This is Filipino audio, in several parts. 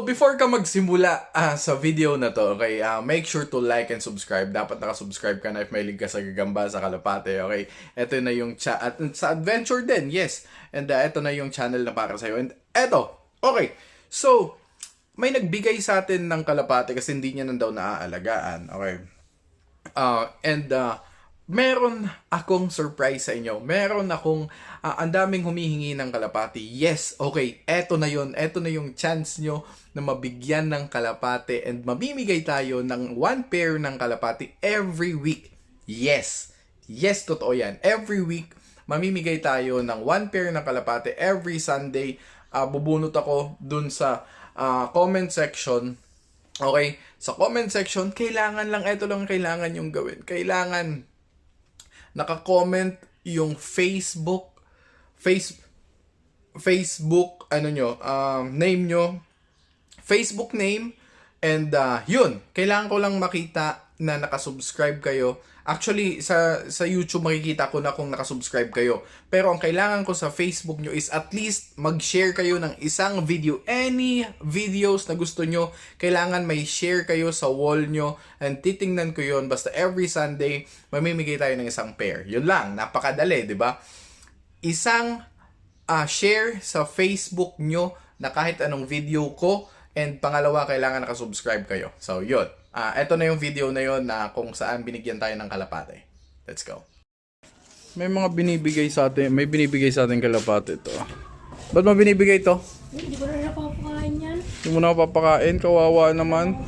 So, before ka magsimula sa video na to, okay, make sure to like and subscribe. Dapat nakasubscribe ka na if may link ka sa gagamba, sa kalapate, okay? Ito na yung at sa adventure din, yes. And ito na yung channel na para sa'yo. And eto, okay. So, may nagbigay sa atin ng kalapate kasi hindi niya nang daw naaalagaan, okay? Meron akong surprise sa inyo. Meron akong ang daming humihingi ng kalapati. Yes, okay. Eto na yon. Eto na yung chance nyo na mabigyan ng kalapate and mamimigay tayo ng 1 pair ng kalapati every week. Yes. Yes, totoo yan. Every week, mamimigay tayo ng 1 pair ng kalapate every Sunday. Bubunot ako dun sa comment section. Okay? Sa comment section, kailangan lang, ito lang kailangan yung gawin. Kailangan naka-comment yung Facebook name nyo, Facebook name, and yun, kailangan ko lang makita na nakasubscribe kayo. Actually, sa YouTube makikita ko na kung nakasubscribe kayo. Pero ang kailangan ko sa Facebook nyo is at least mag-share kayo ng isang video. Any videos na gusto nyo, kailangan may share kayo sa wall nyo. And titingnan ko yun. Basta every Sunday, mamimigay tayo ng isang pair. Yun lang, napakadali, di ba? Isang share sa Facebook nyo na kahit anong video ko. And pangalawa, kailangan nakasubscribe kayo. So, yun. Ito na yung video na yun na kung saan binigyan tayo ng kalapate. Let's go. May mga binibigay sa atin. May binibigay sa atin kalapate ito. Ba't mo binibigay ito? Hindi ko na napapakain yan. Hindi mo na napapakain? Kawawa naman.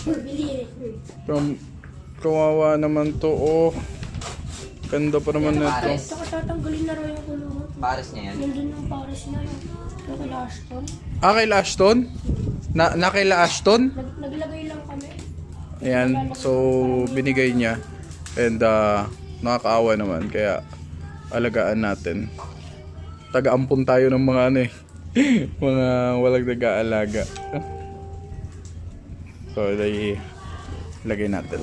Kawawa naman to. Oh. Ganda pa naman na ito. Saka tatanggalin na raw yung kulungan. Pares niya yan? Nandun yung pares na yun. Kay Ashton. Kay Ashton? Na kay Ashton? Naglagay lang kami. Ayan, so binigay niya and nakakaawa naman kaya alagaan natin. Taga-ampun tayo ng mga mga walang nag-aalaga. So lagay natin.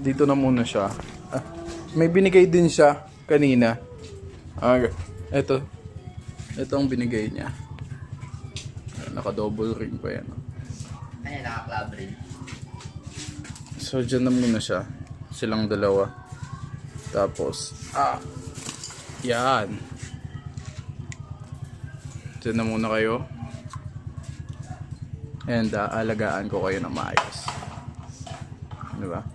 Dito na muna siya. May binigay din siya kanina. Ito ang binigay niya. Naka-double ring pa yan. Ay, naka-club ring. So, dyan na muna siya. Silang dalawa. Tapos, yan. Dyan na muna kayo. And, alagaan ko kayo na maayos. Diba?